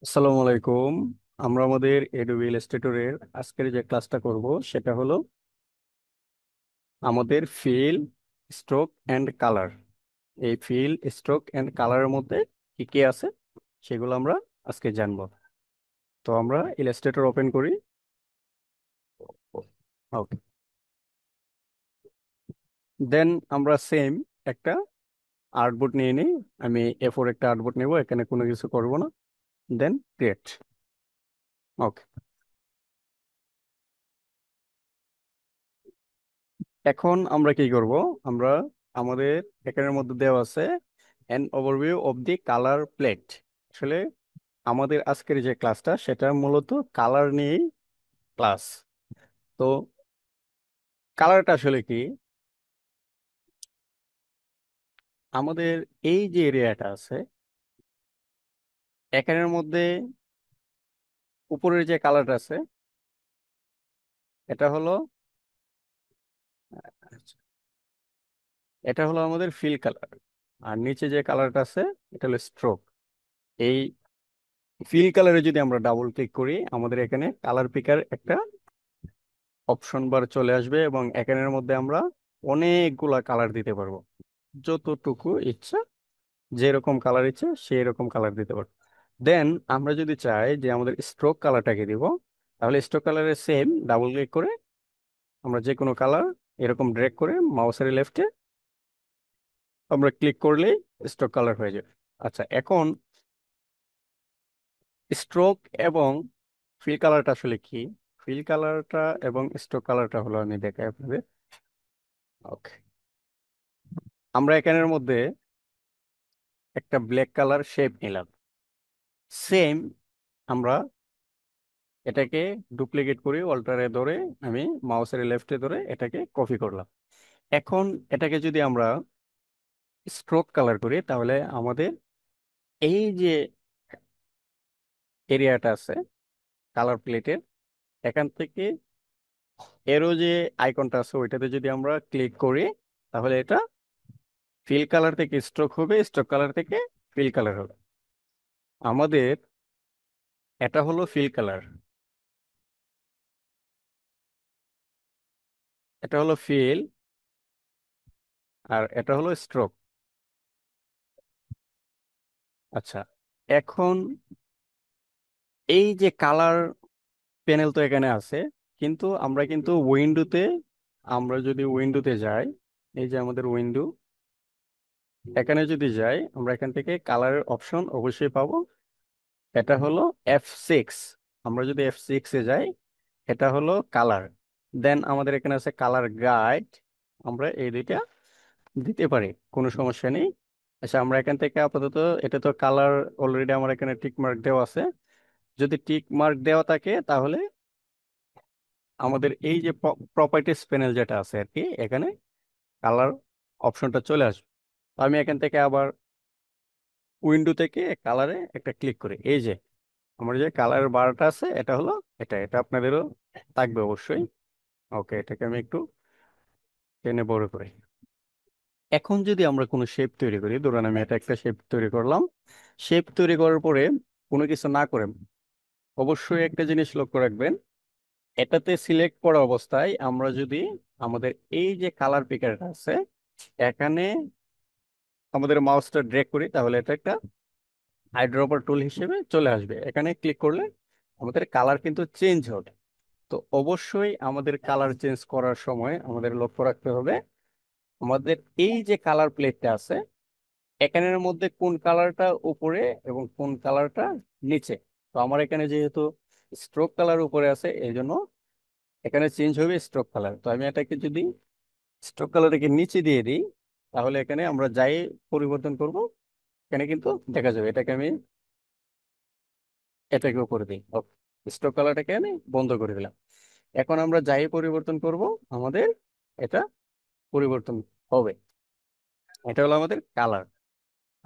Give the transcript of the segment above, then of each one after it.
আসসালামু আলাইকুম। আমরা আমাদের এডোবি ইলাস্ট্রেটরের আজকের যে ক্লাসটা করব সেটা হলো আমাদের ফিল, স্ট্রোক এন্ড কালার। এই ফিল, স্ট্রোক এন্ড কালারের মধ্যে কি কি আছে সেগুলো আমরা আজকে জানবো। তো আমরা ইলাস্ট্রেটর ওপেন করি। ওকে, দেন আমরা সেম একটা আর্টবোর্ড নিয়ে নিই। আমি A4 একটা আর্টবোর্ড নেব, এখানে কোনো কিছু করব না। দেন ক্রিয়েট। ওকে, এখন আমরা কি করব? আমরা আমাদের এখানের মধ্যে দেওয়া আছে an overview of the color plate। আসলে আমাদের আজকের যে ক্লাসটা সেটা মূলত কালার নিয়েই ক্লাস। তো কালারটা আসলে কি? আমাদের এই যে এরিয়াটা আছে এখানের মধ্যে উপরের যে কালারটা আছে এটা হলো, আচ্ছা, এটা হলো আমাদের ফিল কালার। আর নিচে যে কালারটা আছে এটা হলো স্ট্রোক। এই ফিল কালারে যদি আমরা ডাবল ক্লিক করি আমাদের এখানে কালার পিকার একটা অপশন বার চলে আসবে এবং এখানের মধ্যে আমরা অনেকগুলা কালার দিতে পারবো। যতটুকু ইচ্ছা, যেরকম কালার ইচ্ছে সেই রকম কালার দিতে পারবো। দেন আমরা যদি চাই যে আমাদের স্ট্রোক কালারটাকে দিব, তাহলে স্ট্রোক কালারের সেম ডাবল ক্লিক করে আমরা যে কোনো কালার এরকম ড্র্যাগ করে মাউসের লেফটে আমরা ক্লিক করলেই স্ট্রোক কালার হয়ে যাবে। আচ্ছা, এখন স্ট্রোক এবং ফিল কালারটা আসলে কি? ফিল কালারটা এবং স্ট্রোক কালারটা হলো, আমি দেখাই আপনাদের। ওকে, আমরা এখানের মধ্যে একটা ব্ল্যাক কালার শেপ নিলাম। সেম আমরা এটাকে ডুপ্লিকেট করি, অল্টারে ধরে আমি মাউসের লেফটে ধরে এটাকে কপি করলাম। এখন এটাকে যদি আমরা স্ট্রোক কালার করি তাহলে আমাদের এই যে এরিয়াটা আছে কালার প্লেটের, এখান থেকে এরো যে আইকনটা আছে ওইটাতে যদি আমরা ক্লিক করি তাহলে এটা ফিল কালার থেকে স্ট্রোক হবে, স্ট্রোক কালার থেকে ফিল কালার হবে। আমাদের এটা হলো ফিল কালার, এটা হলো ফিল, আর এটা হলো স্ট্রোক। আচ্ছা, এখন এই যে কালার প্যানেল তো এখানে আছে, কিন্তু আমরা কিন্তু উইন্ডোতে, আমরা যদি উইন্ডোতে যাই, এই যে আমাদের উইন্ডো, এখানে যদি যাই আমরা এখান থেকে কালারের অপশন অবশ্যই পাবো। এটা হলো F6। আমরা যদি F6 এ যাই এটা হলো কালার। দেন আমাদের এখানে আছে কালার গাইড। আমরা এই দুইটা দিতে পারি, কোনো সমস্যা নেই। আচ্ছা, আমরা এখান থেকে আপাতত, এটা তো কালার অলরেডি আমার এখানে টিক মার্ক দেওয়া আছে। যদি টিক মার্ক দেওয়া থাকে তাহলে আমাদের এই যে প্রপার্টিস প্যানেল যেটা আছে আর কি, এখানে কালার অপশনটা চলে আসবে। তো আমি এখান থেকে আবার উইন্ডো থেকে কালারে একটা ক্লিক করি। এই যে আমার যে কালারের বারটা আছে এটা হলো, এটা এটা আপনাদেরও থাকবে অবশ্যই। ওকে, এটাকে আমি একটু টেনে বড় করি। এখন যদি আমরা কোনো শেপ তৈরি করি, ধরুন আমি এটা একটা শেপ তৈরি করলাম। শেপ তৈরি করার পরে কোনো কিছু না করে অবশ্যই একটা জিনিস লক্ষ্য রাখবেন, এটাতে সিলেক্ট করা অবস্থায় আমরা যদি আমাদের এই যে কালার পিকারটা আছে এখানে আমাদের মাউসটা ড্র্যাগ করি তাহলে এটা একটা আইড্রপার টুল হিসেবে চলে আসবে। এখানে ক্লিক করলে আমাদের কালার কিন্তু চেঞ্জ হবে। তো অবশ্যই আমাদের কালার চেঞ্জ করার সময় আমাদের লক্ষ্য রাখতে হবে আমাদের এই যে কালার প্লেটটা আছে এখানের মধ্যে কোন কালারটা উপরে এবং কোন কালারটা নিচে। তো আমার এখানে যেহেতু স্ট্রোক কালার উপরে আছে এই জন্য এখানে চেঞ্জ হবে স্ট্রোক কালার। তো আমি এটাকে যদি স্ট্রোক কালারটাকে নিচে দিয়ে দিই তাহলে এখানে আমরা যাই পরিবর্তন করব এখানে কিন্তু দেখা যাবে। এটাকে আমি এটাকে উপরে দিই, স্ট্রোক কালারটাকে আমি বন্ধ করে দিলাম। এখন আমরা যাই পরিবর্তন করব আমাদের এটা পরিবর্তন হবে। এটা হলো আমাদের কালার।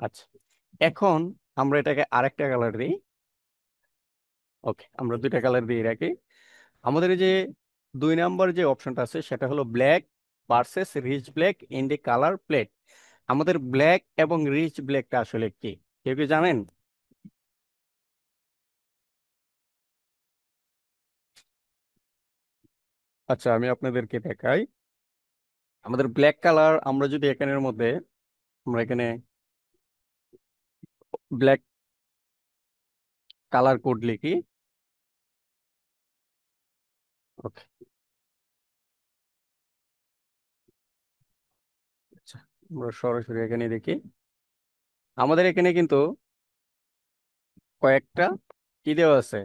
আচ্ছা, এখন আমরা এটাকে আরেকটা কালার দিই। ওকে, আমরা দুইটা কালার দিয়ে রাখি। আমাদের এই যে 2 নাম্বার যে অপশনটা আছে সেটা হলো black versus rich black in the colour plate. আমাদের ব্ল্যাক এবং রিচ ব্ল্যাকটা আসলে কি, কেউ কি জানেন? আচ্ছা, আমি আপনাদেরকে দেখাই। আমাদের ব্ল্যাক কালার, আমরা যদি এখানের মধ্যে আমরা এখানে ব্ল্যাক কালার কোড লিখি। ওকে। আচ্ছা, আমরা সরাসরি এখানে দেখি। আমাদের এখানে কিন্তু কয়েকটা কি দেওয়া আছে,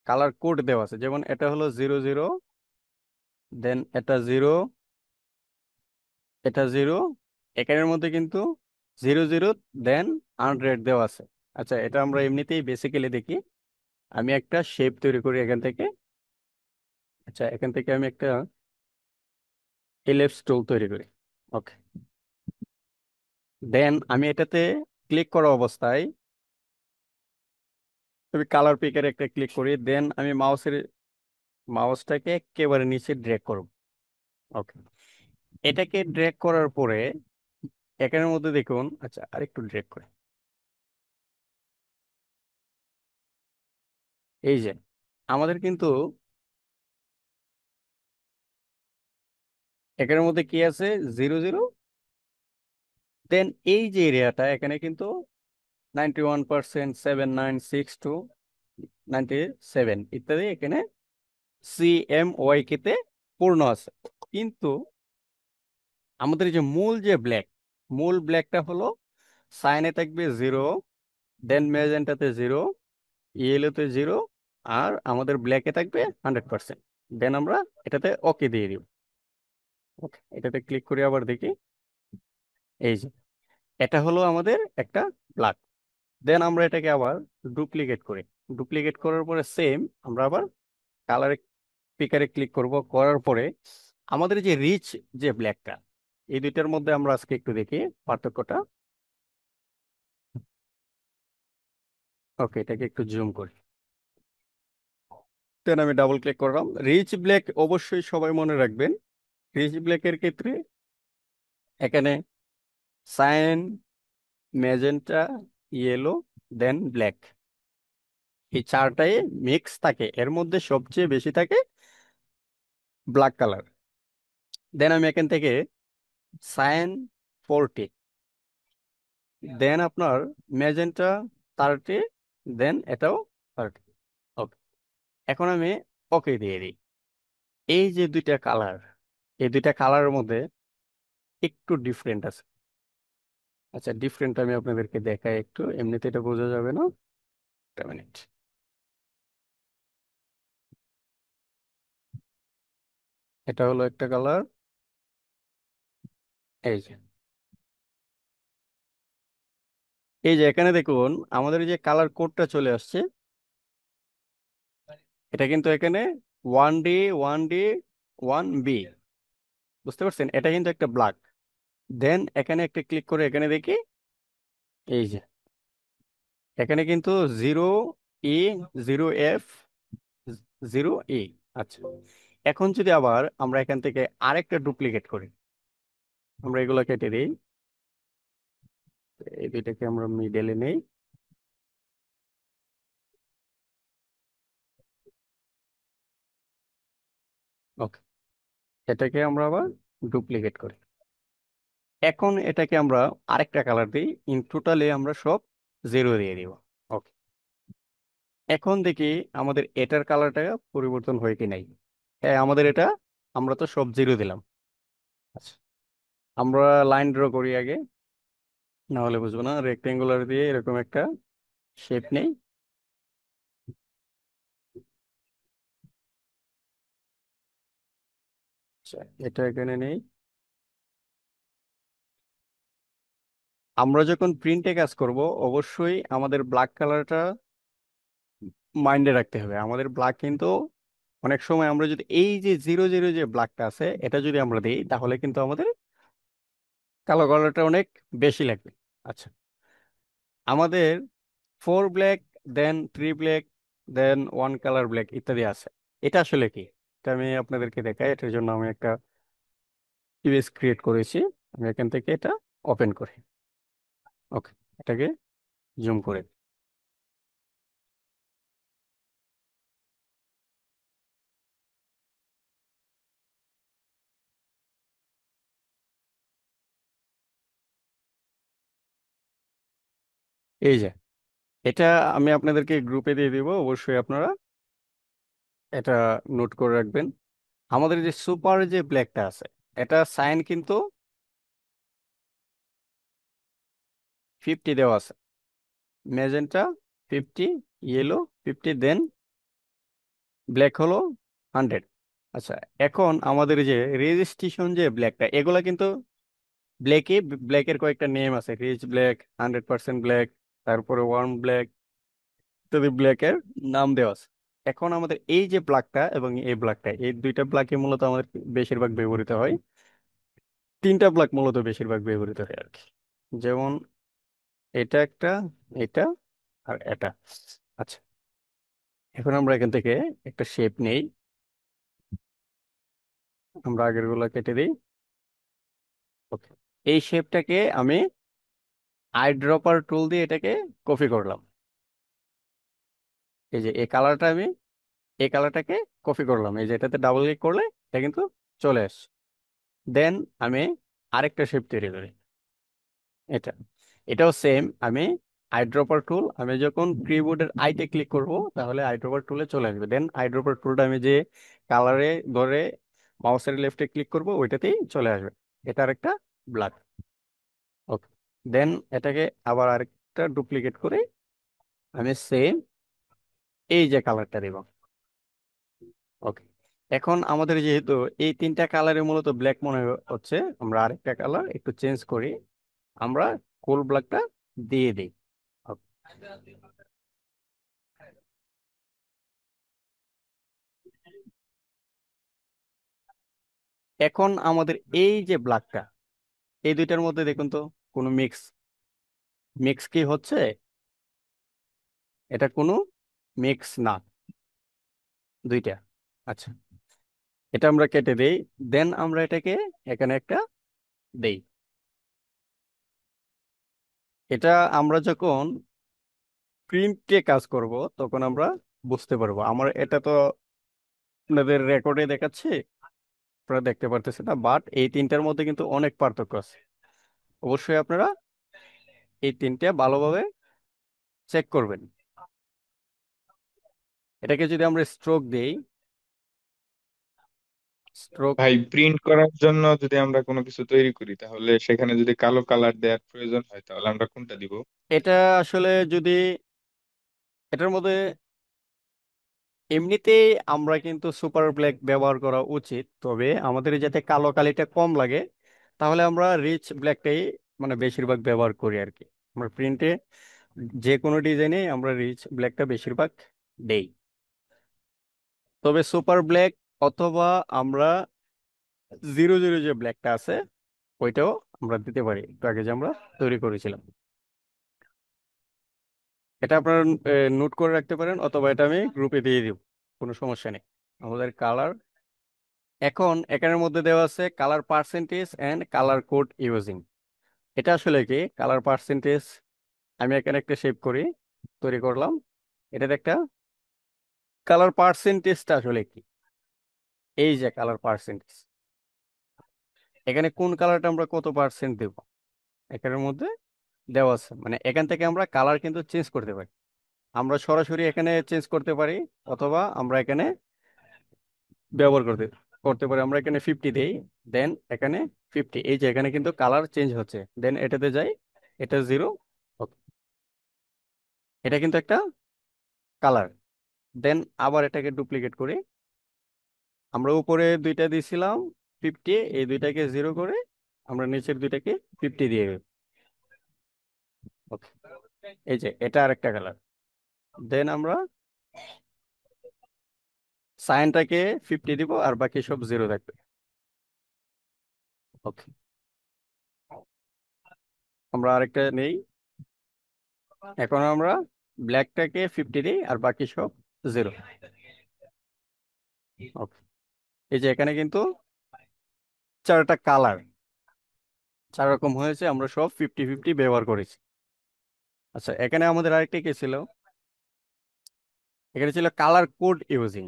কালার কোড দেওয়া আছে। যেমন এটা হলো 00, দেন এটা 0, এটা 0। এখানের মধ্যে কিন্তু 00, দেন 100 দেওয়া আছে। আচ্ছা, এটা আমরা এমনিতেই বেসিক্যালি দেখি। আমি একটা শেপ তৈরি করি এখান থেকে। আচ্ছা, এখান থেকে আমি একটা এলিপস টুল তৈরি করি। ওকে। দেন আমি এটাতে ক্লিক করা অবস্থায় আমি কালার পিকারে একটা ক্লিক করি। দেন আমি মাউসটাকে একেবারে নিচে ড্র্যাগ করব। ওকে। এটাকে ড্র্যাগ করার পরে এখানের মধ্যে দেখুন, আচ্ছা আরেকটু ড্র্যাগ করি। এই যে আমাদের কিন্তু এখানের মধ্যে কি আছে, 00। দেন এই যে এরিয়াটা এখানে কিন্তু 91%, 7962, 97 ইত্যাদি এখানে CMYK তে পূর্ণ আছে। কিন্তু আমাদের এই যে মূল ব্ল্যাকটা হলো সাইনে থাকবে 0, দেন ম্যাজেন্টাতে 0, ইয়েলোতে 0, আর আমাদের ব্ল্যাকে থাকবে 100%। দেন আমরা এটাতে ওকে দিয়ে দিব। ওকে, এটাতে ক্লিক করে আবার দেখি। এই যে এটা হলো আমাদের একটা ব্ল্যাক। দেন আমরা এটাকে আবার ডুপ্লিকেট করি। ডুপ্লিকেট করার পরে সেম আমরা আবার কালার পিকারে ক্লিক করব। করার পরে আমাদের যে রিচ যে ব্ল্যাকটা, এই দুইটার মধ্যে আমরা আজকে একটু দেখি পার্থক্যটা। ওকে, এটাকে একটু জুম করি। দেন আমি ডাবল ক্লিক করলাম। রিচ ব্ল্যাক অবশ্যই সবাই মনে রাখবেন। রিচ ব্ল্যাকের ক্ষেত্রে এখানে সাইন, ম্যাজেন্টা, ইয়েলো, দেন ব্ল্যাক, এই চারটায় মিক্স থাকে। এর মধ্যে সবচেয়ে বেশি থাকে ব্ল্যাক কালার। দেন আমি এখান থেকে সাইন 40, দেন আপনার ম্যাজেন্টা 30, দেন এটাও 30। ওকে, এখন আমি ওকে দিয়ে দিই। এই যে দুইটা কালার, এই দুইটা কালারের মধ্যে একটু ডিফারেন্ট আছে। আচ্ছা, ডিফারেন্ট আমি আপনাদেরকে দেখাই একটু, এমনিতে এটা বোঝা যাবে না। একটা মিনিট। এটা হলো একটা কালার। এই যে এখানে দেখুন আমাদের এই যে কালার কোডটা চলে আসছে। এটা কিন্তু এখানে 1D, 1D, 1B, বুঝতে পারছেন? এটা কিন্তু একটা ব্ল্যাক। দেন এখানে একটা ক্লিক করে এখানে দেখি। এই যে এখানে কিন্তু 0E, 0F, 0E। আচ্ছা, এখন যদি আবার আমরা এখান থেকে আরেকটা ডুপ্লিকেট করি, আমরা এগুলো কেটে দিই। এই দুইটাকে আমরা মিডলে নেই। ওকে, এটাকে আমরা আবার ডুপ্লিকেট করি। এখন এটাকে আমরা আরেকটা কালার দিই। ইন টোটালে আমরা সব 0 দিয়ে দিব। ওকে, এখন দেখি আমাদের এটার কালারটা পরিবর্তন হয় কি নাই। হ্যাঁ, আমাদের এটা, আমরা তো সব 0 দিলাম। আচ্ছা, আমরা লাইন ড্র করি আগে, না হলে বুঝবো না। রেক্টেঙ্গুলার দিয়ে এরকম একটা শেপ নেই। আচ্ছা, এটা এখানে নেই। আমরা যখন প্রিন্টে কাজ করব, অবশ্যই আমাদের ব্ল্যাক কালারটা মাইন্ডে রাখতে হবে। আমাদের ব্ল্যাক কিন্তু অনেক সময় আমরা যদি এই যে 00 যে ব্ল্যাকটা আছে এটা যদি আমরা দিই, তাহলে কিন্তু আমাদের কালো কালারটা অনেক বেশি লাগবে। আচ্ছা, আমাদের 4 ব্ল্যাক, দেন 3 ব্ল্যাক, দেন 1 কালার ব্ল্যাক ইত্যাদি আছে। এটা আসলে কি, এটা আমি আপনাদেরকে দেখাই। এটার জন্য আমি একটা ইমেজ ক্রিয়েট করেছি। আমি এখান থেকে এটা ওপেন করি। ওকে, এটাকে জুম করে এই যে এটা আমি আপনাদেরকে গ্রুপে দিয়ে দিব, অবশ্যই আপনারা এটা নোট করে রাখবেন। আমাদের যে সুপার যে ব্ল্যাকটা আছে, এটা সাইন কিন্তু 50 দেওয়া আছে, ম্যাজেন্টা 50, ইয়েলো 50, দেন ব্ল্যাক হলো 100। আচ্ছা, এখন আমাদের যে রেজিস্ট্রেশন যে ব্ল্যাকটা, এগুলা কিন্তু ব্ল্যাকে, ব্ল্যাকের কয়েকটা নেম আছে, রিচ ব্ল্যাক, 100% ব্ল্যাক, তারপরে ওয়ার্ম ব্ল্যাক ইত্যাদি ব্ল্যাকের নাম দেওয়া আছে। এখন আমাদের এই যে ব্ল্যাকটা এবং এই ব্ল্যাকটা, এই দুইটা ব্ল্যাকে মূলত আমাদের বেশিরভাগ ব্যবহৃত হয়, তিনটা ব্ল্যাক মূলত বেশিরভাগ ব্যবহৃত হয় আর কি। যেমন এটা একটা, এটা, আর এটা। আচ্ছা, এখন আমরা এখান থেকে একটা শেপ নেই, আমরা আগের গুলা কেটে দিই। ওকে, এই শেপটাকে আমি আই ড্রপার টুল দিয়ে এটাকে কপি করলাম। এই যে এই কালারটা আমি, এই কালারটাকে কপি করলাম, এই যে এটাতে ডাবল ক্লিক করলে এটা কিন্তু চলে আসছে। দেন আমি আরেকটা শেপ তৈরি করি, এটা, এটাও সেম। আমি আইড্রপার টুল, আমি যখন কিবোর্ডের আইতে ক্লিক করব তাহলে আইড্রপার টুলে চলে আসবে। দেন আইড্রপার টুলটা আমি যে কালারে ধরে মাউসের লেফটে ক্লিক করব ওইটাতেই চলে আসবে। এটার একটা ব্ল্যাক। ওকে, দেন এটাকে আবার আরেকটা ডুপ্লিকেট করে আমি সেম এই যে কালারটা দেব। ওকে, এখন আমাদের যেহেতু এই তিনটা কালারে মূলত ব্ল্যাক মনে হচ্ছে, আমরা আরেকটা কালার একটু চেঞ্জ করি, আমরা কোল ব্ল্যাকটা দিয়ে দিই। Okay. এখন আমাদের এই যে ব্ল্যাকটা, এই দুইটার মধ্যে দেখুন তো কোনো মিক্স, মিক্স কি হচ্ছে? এটা কোনো মিক্স না, দুইটা। আচ্ছা, এটা আমরা কেটে দেই, দেন আমরা এটাকে এখানে একটা দেই। এটা আমরা যখন প্রিন্টে কাজ করব তখন আমরা বুঝতে পারবো। আমার এটা তো আপনাদের রেকর্ডে দেখাচ্ছি, আপনারা দেখতে পারতেছেন না, বাট এই তিনটার মধ্যে কিন্তু অনেক পার্থক্য আছে। অবশ্যই আপনারা এই তিনটা ভালোভাবে চেক করবেন। এটাকে যদি আমরা স্ট্রোক দেই, স্ট্রোক, ভাই, প্রিন্ট করার জন্য যদি আমরা কোনো কিছু তৈরি করি তাহলে সেখানে যদি কালো কালার দেওয়ার প্রয়োজন হয় তাহলে আমরা কোনটা দিব? এটা আসলে যদি এটার মধ্যে এমনিতেই আমরা কিন্তু সুপার ব্ল্যাক ব্যবহার করা উচিত, তবে আমাদের যাতে কালো কালিটা কম লাগে তাহলে আমরা রিচ ব্ল্যাকটাই মানে বেশিরভাগ ব্যবহার করি আর কি। আমরা প্রিন্টে যে কোনো ডিজাইনে আমরা রিচ ব্ল্যাকটা বেশিরভাগ দেই। তবে সুপার ব্ল্যাক অথবা আমরা 00 যে ব্ল্যাকটা আছে ওইটাও আমরা দিতে পারি, একটু আগে যে আমরা তৈরি করেছিলাম। এটা আপনারা নোট করে রাখতে পারেন, অথবা এটা আমি গ্রুপে দিয়ে দিব, কোনো সমস্যা নেই। আমাদের কালার, এখন এখানের মধ্যে দেওয়া আছে colour percentage and colour code using. এটা আসলে কি কালার পার্সেন্টেজ? আমি এখানে একটা শেপ করি, তৈরি করলাম, এটাতে একটা কালার পার্সেন্টেজটা আসলে কি, এই যে কালার পার্সেন্টেজ, এখানে কোন কালারটা আমরা কত পার্সেন্ট দেব এখানের মধ্যে দেওয়া আছে। মানে এখান থেকে আমরা কালার কিন্তু চেঞ্জ করতে পারি, আমরা সরাসরি এখানে চেঞ্জ করতে পারি, অথবা আমরা এখানে ব্যবহার করতে করতে পারি। আমরা এখানে 50 দেই, দেন এখানে 50, এই যে এখানে কিন্তু কালার চেঞ্জ হচ্ছে, দেন এটাতে যাই, এটা 0। এটা কিন্তু একটা কালার। দেন আবার এটাকে ডুপ্লিকেট করি, আমরা উপরে দুইটা দিয়েছিলাম 50, এই দুইটাকে 0 করে আমরা নিচের দুইটাকে 50 দিয়ে দেব। ওকে, এই যে এটা আরেকটা কালার। দেন আমরা সাইনটাকে 50 দিব আর বাকি সব 0 থাকবে। ওকে, আমরা আরেকটা নেই, এখন আমরা ব্ল্যাকটাকে 50 দিই আর বাকি সব 0। ওকে, এই যে এখানে কিন্তু চারটা কালার, চার রকম হয়েছে, আমরা সব 50-50 ব্যবহার করেছি। আচ্ছা, এখানে আমাদের আরেকটা কি ছিল, এখানে ছিল কালার কোড ইউজিং।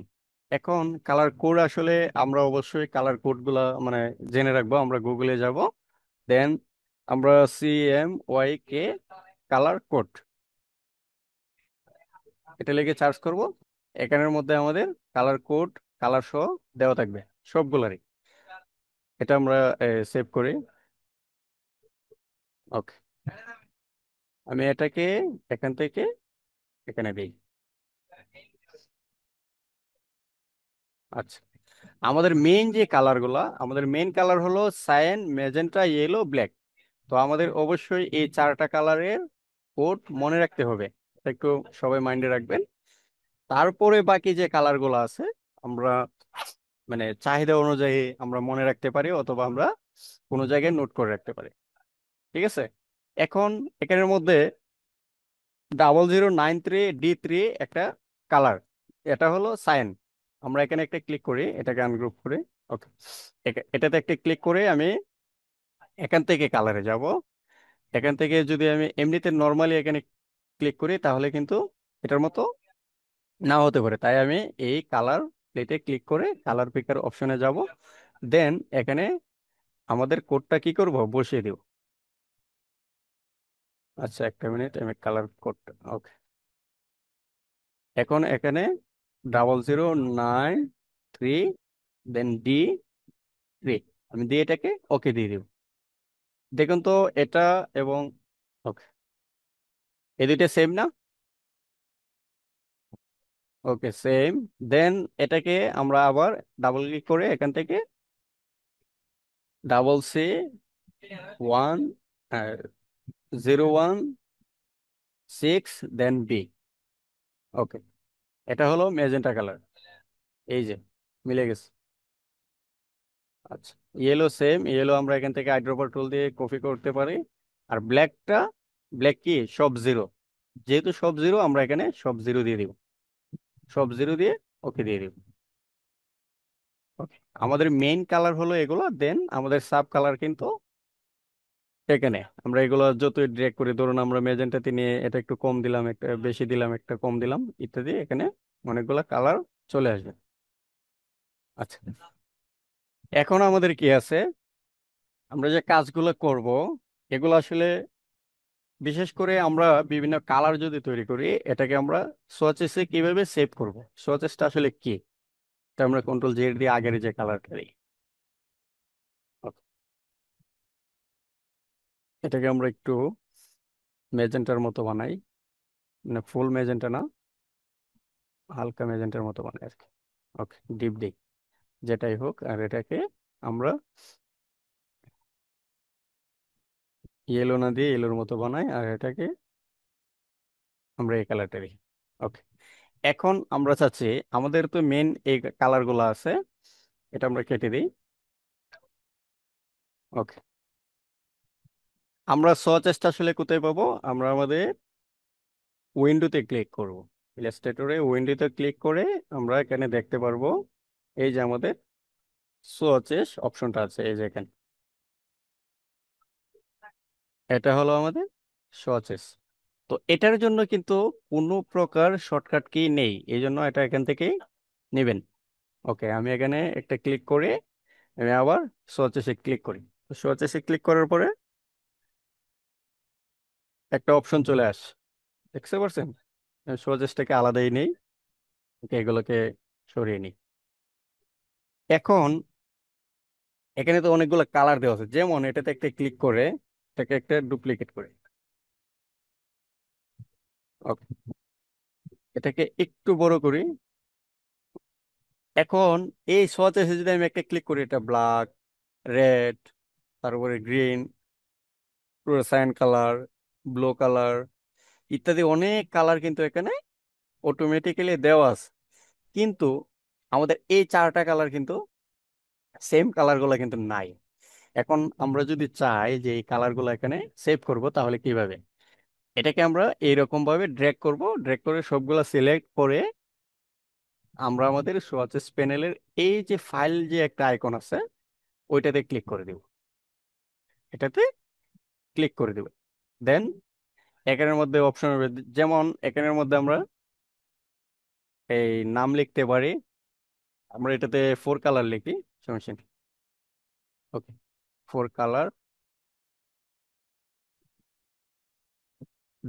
এখন কালার কোড আসলে আমরা অবশ্যই কালার কোড গুলা মানে জেনে রাখবো। আমরা গুগলে যাব, দেন আমরা CMYK কালার কোড, এটা লিখে চার্জ করব। এখানের মধ্যে আমাদের কালার কোড, কালার সহ দেওয়া থাকবে সবগুলারই। এটা আমরা সেভ করি। ওকে, আমি এটাকে এখান থেকে এখানে দিই। আচ্ছা, আমাদের মেইন যে কালার গুলা, আমাদের মেইন কালার হলো সায়ান, ম্যাজেন্টা, ইয়েলো, ব্ল্যাক। তো আমাদের অবশ্যই এই চারটা কালারের কোড মনে রাখতে হবে। এটা একটু সবাই মাইন্ডে রাখবেন। তারপরে বাকি যে কালার গুলো আছে আমরা মানে চাহিদা অনুযায়ী আমরা মনে রাখতে পারি, অথবা আমরা কোনো জায়গায় নোট করে রাখতে পারি। ঠিক আছে। এখন এখানের মধ্যে 0093D3 একটা কালার, এটা হলো সায়ান। আমরা এখানে একটা ক্লিক করি, এটাকে আনগ্রুপ করি। ওকে, এটাতে একটা ক্লিক করে আমি এখান থেকে কালারে যাব। এখান থেকে যদি আমি এমনিতে নর্মালি এখানে ক্লিক করি তাহলে কিন্তু এটার মতো নাও হতে পারে। তাই আমি এই কালার প্লেটে ক্লিক করে কালার পিকার অপশনে যাব। দেন এখানে আমাদের কোডটা কি করব, বসিয়ে দিব। আচ্ছা, একটা মিনিট, আমি কালার কোডটা, ওকে। এখন এখানে 0093, দেন D3, আমি দিয়ে এটাকে ওকে দিয়ে দিব। দেখুন তো এটা এবং ওকে, এই দুইটা সেম না? ওকে, সেম। দেন এটাকে আমরা আবার ডাবল ক্লিক করে এখান থেকে CC 0106, দেন B। ওকে, এটা হলো ম্যাজেন্টা কালার। এই যে মিলে গেছে। আচ্ছা, ইয়েলো সেম, ইয়েলো আমরা এখান থেকে আইড্রপার টুল দিয়ে কপি করতে পারি। আর ব্ল্যাকটা, ব্ল্যাক কি সব জিরো, যেহেতু সব জিরো আমরা এখানে সব জিরো দিয়ে দিব। সব জিরো দিয়ে ওকে দিয়ে দিব। ওকে, আমাদের মেইন কালার হলো এগুলো। দেন আমাদের সাব কালার কিন্তু এখানে আমরা এগুলো যতই ড্রেগ করি, ধরুন আমরা মেজেন্টাতে নিয়ে এটা একটু কম দিলাম, একটা বেশি দিলাম, একটা কম দিলাম, ইত্যাদি, এখানে অনেকগুলা কালার চলে আসবে। আচ্ছা, এখন আমাদের কি আছে, আমরা যে কাজগুলো করব এগুলো আসলে বিশেষ করে আমরা বিভিন্ন কালার যদি তৈরি করি, এটাকে আমরা সোয়াচেসে কিভাবে সেভ করব, সোয়াচেসটা আসলে কি, এটা আমরা কন্ট্রোল Z দিয়ে আগের যে কালারটা দিই। Okay, এটাকে আমরা একটু মেজেন্টার মতো বানাই, মানে ফুল মেজেন্টা না, হালকা মেজেন্টার মতো বানাই আর কি। ওকে, ডিপ দিই, যেটাই হোক। আর এটাকে আমরা ইয়েলো না দিয়ে ইয়েলোর মতো বানাই, আর এটাকে আমরা এই কালারটা দিই। ওকে, এখন আমরা চাচ্ছি আমাদের তো মেন এই কালার গুলো আছে, এটা আমরা কেটে দিই। ওকে, আমরা সোয়াচেসটা আসলে কোথায় পাবো, আমরা আমাদের উইন্ডোতে ক্লিক করব। ইলাস্ট্রেটরে উইন্ডোতে ক্লিক করে আমরা এখানে দেখতে পারবো এই যে আমাদের সোয়াচেস অপশনটা আছে, এই যে এখানে, এটা হলো আমাদের সোয়াচেস। তো এটার জন্য কিন্তু কোনো প্রকার শর্টকাট কি নেই, এই জন্য এটা এখান থেকেই নেবেন। ওকে, আমি এখানে একটা ক্লিক করে আমি আবার সোয়াচেসে ক্লিক করি। সোয়াচেসে ক্লিক করার পরে একটা অপশন চলে আসে, দেখতে পারছেন? সোয়াচেসটাকে আলাদাই নেই, ওকে, এগুলোকে সরিয়ে নিই। এখন এখানে তো অনেকগুলো কালার দেওয়া আছে, যেমন এটাতে একটা ক্লিক করে এটাকে একটা ডুপ্লিকেট করে, ওকে, এটাকে একটু বড় করি। এখন এই সোয়াচেসে যদি আমি একটা ক্লিক করি, এটা ব্ল্যাক, রেড, তারপরে গ্রিন, ফ্লুorescent কালার, ব্লু কালার, ইত্যাদি অনেক কালার কিন্তু এখানে অটোমেটিক্যালি দেওয়া আছে। কিন্তু আমাদের এই চারটা কালার কিন্তু সেম কালার গুলো কিন্তু নাই। এখন আমরা যদি চাই যে এই কালার গুলো এখানে সেভ করব, তাহলে কিভাবে, এটাকে আমরা এইরকম ভাবে ড্র্যাগ করব। ড্র্যাগ করে সবগুলা সিলেক্ট করে আমরা আমাদের সোয়াচেস প্যানেলের এই যে ফাইল যে একটা আইকন আছে ওইটাতে ক্লিক করে দিব। এটাতে ক্লিক করে দিব। দেন এখানের মধ্যে অপশন হবে, যেমন এখানের মধ্যে আমরা এই নাম লিখতে পারি। আমরা এটাতে 4 কালার লিখি, সমস্যা নেই। ওকে, 4 কালার,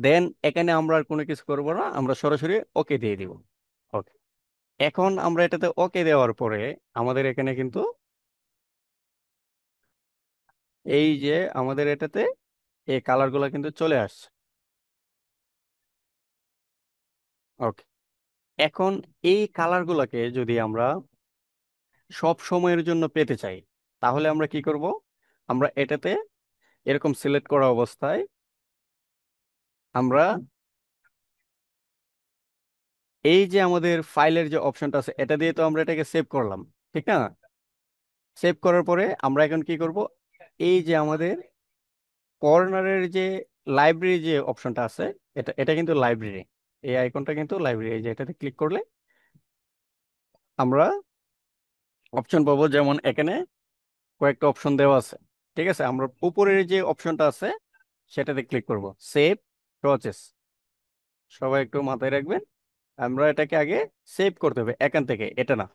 দেন এখানে আমরা আর কোনো কিছু করবো না, আমরা সরাসরি ওকে দিয়ে দিব। ওকে, এখন আমরা এটাতে ওকে দেওয়ার পরে আমাদের এখানে কিন্তু এই যে আমাদের এটাতে এই কালারগুলো কিন্তু চলে আসছে। ওকে, এখন এই কালারগুলোকে যদি আমরা সব সময়ের জন্য পেতে চাই, তাহলে আমরা কি করব? আমরা এটাতে এরকম সিলেক্ট করা অবস্থায় আমরা এই যে আমাদের ফাইলের যে অপশনটা আছে এটা দিয়ে তো আমরা এটাকে সেভ করলাম, ঠিক না? সেভ করার পরে আমরা এখন কি করব? এই যে আমাদের কর্নারের যে লাইব্রেরি যে অপশনটা আছে, এটা এটা কিন্তু লাইব্রেরি, এই আইকনটা কিন্তু লাইব্রেরি। এই যে এটাতে ক্লিক করলে আমরা অপশন পাবো, যেমন এখানে কয়েকটা অপশন দেওয়া আছে। ঠিক আছে, আমরা উপরের যে অপশনটা আছে সেটাতে ক্লিক করব, সেভ প্রসেস। সবাই একটু মাথায় রাখবেন, আমরা এটাকে আগে সেভ করতে হবে এখান থেকে, এটা না।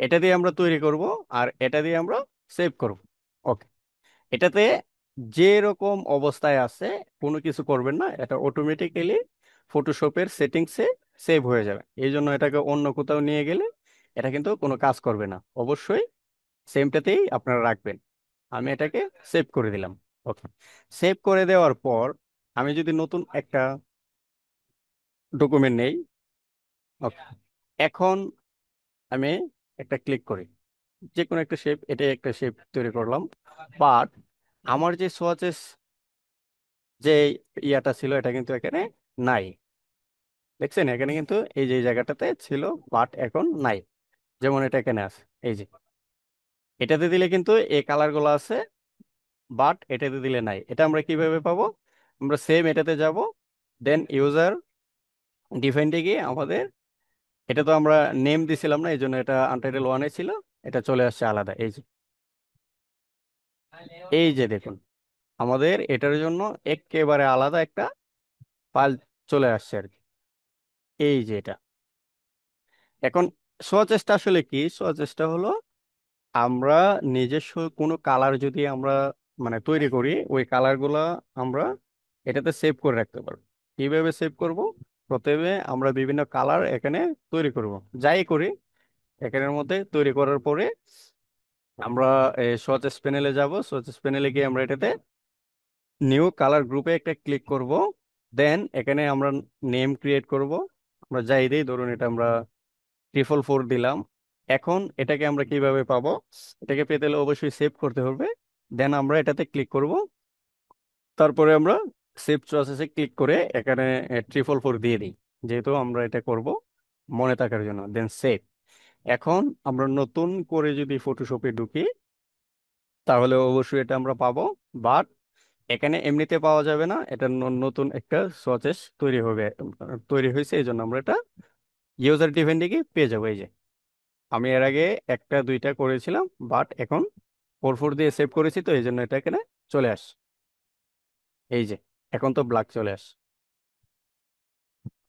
এটা দিয়ে আমরা তৈরি করব, আর এটা দিয়ে আমরা সেভ করব। ওকে, এটাতে যে রকম অবস্থায় আছে কোনো কিছু করবেন না, এটা অটোমেটিক্যালি ফটোশপের সেটিংসে সেভ হয়ে যাবে। এই জন্য এটাকে অন্য কোথাও নিয়ে গেলে এটা কিন্তু কোনো কাজ করবে না, অবশ্যই সেমটাতেই আপনারা রাখবেন। আমি এটাকে সেভ করে দিলাম। ওকে, সেভ করে দেওয়ার পর আমি যদি নতুন একটা ডকুমেন্ট নেই, ওকে, এখন আমি একটা ক্লিক করি, যে কোনো একটা শেপ, এটাই একটা শেপ তৈরি করলাম। বাট আমার যে সোয়াচেস যে ইয়াটা ছিল এটা কিন্তু এখানে নাই। দেখছেন, এখানে কিন্তু এই যে এই জায়গাটাতে ছিল, বাট এখন নাই। যেমন এটা এখানে আছে, এই যে এটাতে দিলে কিন্তু এই কালার গুলো আছে, বাট এটাতে দিলে নাই। এটা আমরা কিভাবে পাবো? আমরা সেম এটাতে যাব, দেন ইউজার ডিফাইন্ডে গিয়ে আমাদের, এটা তো আমরা নেম দিছিলাম না, এই জন্য এটা আনটাইটেল ওয়ানে ছিল, এটা চলে আসছে আলাদা। এই যে এই যে দেখুন, আমাদের এটার জন্য একেবারে আলাদা একটা ফাইল চলে আসছে আর কি। এই যে এটা এখন সোয়াচেসটা আসলে কি? সোয়াচেসটা হলো আমরা নিজস্ব কোনো কালার যদি আমরা মানে তৈরি করি, ওই কালারগুলা আমরা এটাতে সেভ করে রাখতে পারবো। কিভাবে সেভ করব? প্রথমে আমরা বিভিন্ন কালার এখানে তৈরি করব, যাই করি এখানের মধ্যে তৈরি করার পরে আমরা সোয়াচেস প্যানেলে যাব। সোয়াচেস প্যানেলে গিয়ে আমরা এটাতে নিউ কালার গ্রুপে একটা ক্লিক করব। দেন এখানে আমরা নেম ক্রিয়েট করব। আমরা যাই দিই, ধরুন এটা আমরা 444 দিলাম। এখন এটাকে আমরা কিভাবে পাবো? এটাকে পেতে হলে অবশ্যই সেভ করতে হবে। দেন আমরা এটাতে ক্লিক করব, তারপরে আমরা সেভ প্রসেসে ক্লিক করে এখানে 444 দিয়ে দিই, যেহেতু আমরা এটা করব মনে থাকার জন্য। দেন সেভ। এখন আমরা নতুন করে যদি ফটোশপে ঢুকি তাহলে অবশ্যই এটা আমরা পাবো, বাট এখানে এমনিতে পাওয়া যাবে না, এটা নতুন একটা সোয়াচেস তৈরি হবে, তৈরি হয়েছে, এই জন্য আমরা এটা ইউজার ডিফাইন্ডে গিয়ে পেয়ে যাবো। এই যে আমি এর আগে একটা দুইটা করেছিলাম, বাট এখন 44 দিয়ে সেভ করেছি, তো এই জন্য এটা এখানে চলে আস। এই যে এখন তো ব্ল্যাক চলে আস।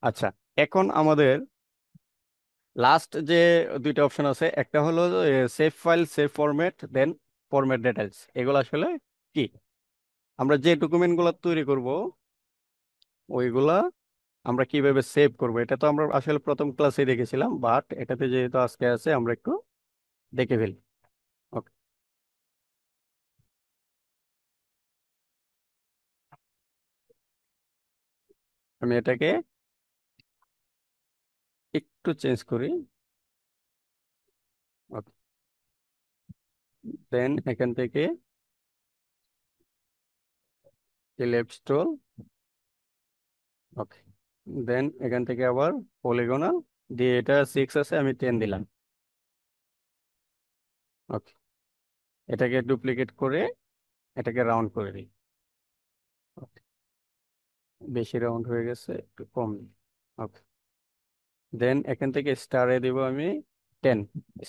আচ্ছা, এখন আমাদের লাস্ট যে দুইটা অপশন আছে, একটা হলো সেভ ফাইল, সেভ ফরম্যাট, দেন ফরম্যাট ডিটেলস। এগুলো আসলে কি? আমরা যে ডকুমেন্ট গুলো তৈরি করব ওইগুলা আমরা কিভাবে সেভ করব, এটা তো আমরা আসলে প্রথম ক্লাসে দেখেছিলাম, বাট এটাতে যেহেতু আজকে আছে আমরা একটু দেখে ফেলি। ওকে, আমি এটাকে একটু চেঞ্জ করি। ওকে, দেন এখান থেকে লেফট স্ক্রল। ওকে, দেন এখান থেকে আবার পলিগনাল দিয়ে, এটা 6 আছে, আমি 10 দিলাম। ওকে, এটাকে ডুপ্লিকেট করে এটাকে রাউন্ড করে দিই। Okay, বেশি রাউন্ড হয়ে গেছে, একটু কম। ওকে, দেন এখান থেকে স্টারে দিব আমি 10।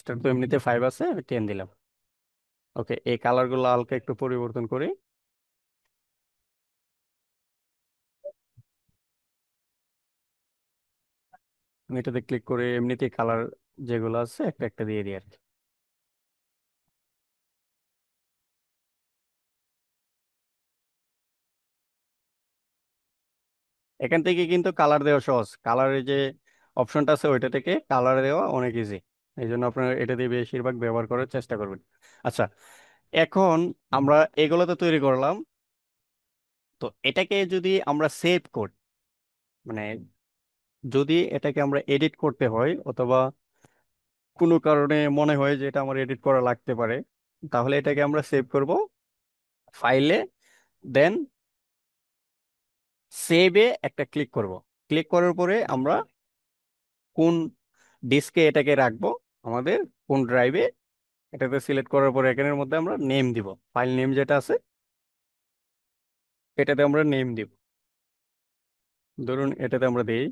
স্টার তো এমনিতে 5 আছে, আমি 10 দিলাম। ওকে, এই কালারগুলো হালকা একটু পরিবর্তন করি। আমি এটাতে ক্লিক করে এমনিতেই কালার যেগুলো আছে একটা একটা দিয়ে দিই আর কি। এখান থেকে কিন্তু কালার দেওয়া সহজ, কালারের যে অপশনটা আছে ওইটা থেকে কালার দেওয়া অনেক ইজি। এই জন্য আপনারা এটা দিয়ে বেশিরভাগ ব্যবহার করার চেষ্টা করবেন। আচ্ছা, এখন আমরা এগুলো তো তৈরি করলাম, তো এটাকে যদি আমরা সেভ করি, মানে যদি এটাকে আমরা এডিট করতে হয় অথবা কোনো কারণে মনে হয় যে এটা আমার এডিট করা লাগতে পারে, তাহলে এটাকে আমরা সেভ করব ফাইলে, দেন সেভে একটা ক্লিক করব। ক্লিক করার পরে আমরা কোন ডিস্কে এটাকে রাখবো, আমাদের কোন ড্রাইভে, এটাতে সিলেক্ট করার পরে এখানের মধ্যে আমরা নেম দিব, ফাইল নেম যেটা আছে এটাতে আমরা নেম দিব। ধরুন এটাতে আমরা দিই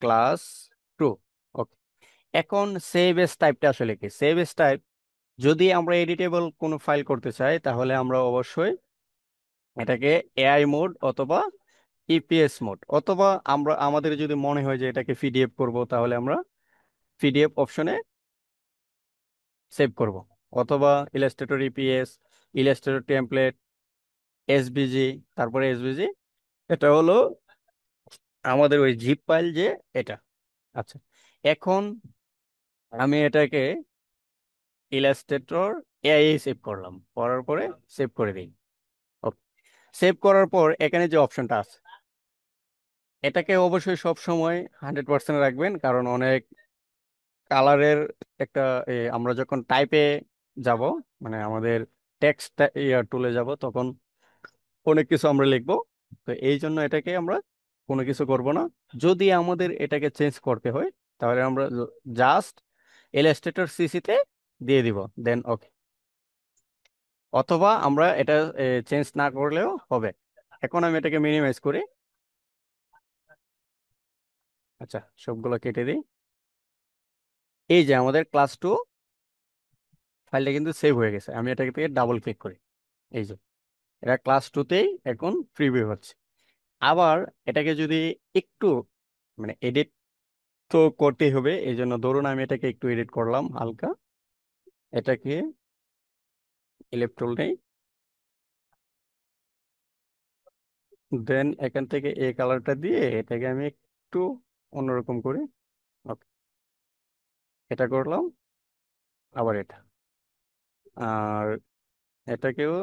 ক্লাস 2। ওকে, এখন সেভ এস টাইপটা আসলে কি? সেভ এস টাইপ, যদি আমরা এডিটেবল কোনো ফাইল করতে চাই তাহলে আমরা অবশ্যই এটাকে এআই মোড অথবা ইপিএস মোড, অথবা আমরা আমাদের যদি মনে হয় যে এটাকে পিডিএফ করব তাহলে আমরা পিডিএফ অপশনে সেভ করব, অথবা Illustrator EPS, Illustrator template, SVG. তারপরে এসভিজি এটা হলো আমাদের ওই জিপ ফাইল যে এটা। আচ্ছা, এখন আমি এটাকে ইলাস্ট্রেটর এআই সেভ করলাম, করার পরে সেভ করে দিই। ওকে, সেভ করার পর এখানে যে অপশনটা আছে এটাকে অবশ্যই সব সময় 100% রাখবেন, কারণ অনেক কালারের একটা আমরা যখন টাইপে যাব, মানে আমাদের টেক্সট টুলে যাব, তখন অনেক কিছু আমরা লিখবো। তো এই জন্য এটাকে আমরা কোনো কিছু করব না। যদি আমাদের এটাকে চেঞ্জ করতে হয় তাহলে আমরা জাস্ট ইলাস্ট্রেটর সিসিতে দিয়ে দিব, দেন ওকে। অথবা আমরা এটা চেঞ্জ না করলেও হবে। এখন আমি এটাকে মিনিমাইজ করি। আচ্ছা, সবগুলো কেটে দিই। এই যে আমাদের ক্লাস 2 ফাইলটা কিন্তু সেভ হয়ে গেছে, আমি এটাকে থেকে ডাবল ক্লিক করি। এই যে এটা ক্লাস 2তেই এখন প্রিভিউ হচ্ছে। আবার এটাকে যদি একটু মানে এডিট তো করতেই হবে, এই জন্য ধরুন আমি এটাকে একটু এডিট করলাম হালকা, এটাকে ইলেকট্রল নেই, দেন এখান থেকে এই কালারটা দিয়ে এটাকে আমি একটু অন্যরকম করি। ওকে, এটা করলাম, আবার এটা, আর এটাকেও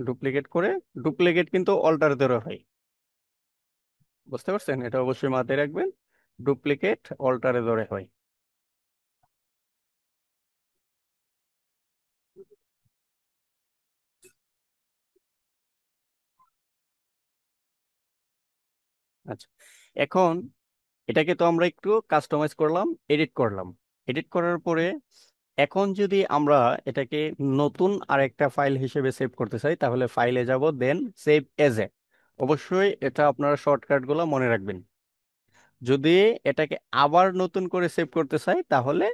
ডুপ্লিকেট করে, ডুপ্লিকেট কিন্তু অল্টার ধরে হয়, বুঝতে পারছেন? এটা অবশ্যই মাথায় রাখবেন, ডুপ্লিকেট অল্টারে ধরে হয়। আচ্ছা, এখন এটাকে তো আমরা একটু কাস্টমাইজ করলাম, এডিট করলাম। এডিট করার পরে এখন যদি আমরা এটাকে নতুন আরেকটা ফাইল হিসেবে সেভ করতে চাই তাহলে ফাইলে যাব, দেন সেভ এজ এ। অবশ্যই এটা আপনারা শর্টকাট গুলো মনে রাখবেন। যদি এটাকে আবার নতুন করে সেভ করতে চাই তাহলে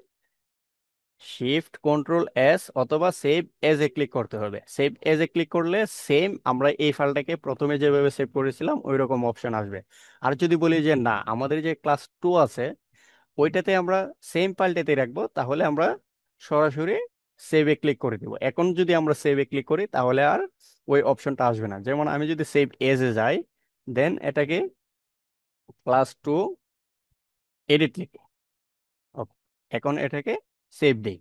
শিফট কন্ট্রোল এস অথবা সেভ এজ এ ক্লিক করতে হবে। সেভ এজ এ ক্লিক করলে সেম আমরা এই ফাইলটাকে প্রথমে যেভাবে সেভ করেছিলাম ওই রকম অপশন আসবে। আর যদি বলি যে না, আমাদের যে ক্লাস 2 আছে ওইটাতে আমরা সেম পাল্টাতে রাখবো, তাহলে আমরা সরাসরি সেভে ক্লিক করে দিব। এখন যদি আমরা সেভে ক্লিক করি তাহলে আর ওই অপশনটা আসবে না। যেমন আমি যদি সেভ এজে যাই, দেন এটাকে ক্লাস 2 এডিট লিখি। ওকে, এখন এটাকে সেভ দিই,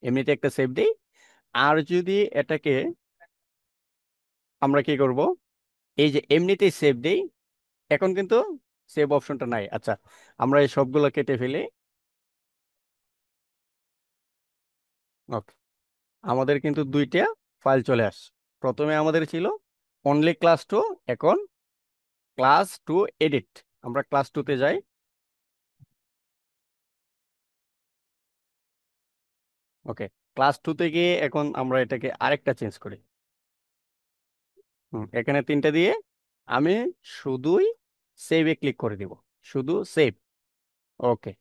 এমনিতে একটা সেভ দিই। আর যদি এটাকে আমরা কি করব, এই যে এমনিতেই সেভ দিই, এখন কিন্তু সেভ অপশনটা নাই। আচ্ছা, আমরা এই সবগুলো কেটে ফেলি। ওকে, আমাদের কিন্তু দুইটা ফাইল চলে আসছে। প্রথমে আমাদের ছিল অনলি ক্লাস 2, এখন ক্লাস 2 এডিট। আমরা ক্লাস 2তে যাই। ওকে, ক্লাস 2তে গিয়ে এখন আমরা এটাকে আরেকটা চেঞ্জ করি। এখানে 3টে দিয়ে আমি শুধুই সেভে ক্লিক করে দিব, শুধু সেভ। ওকে,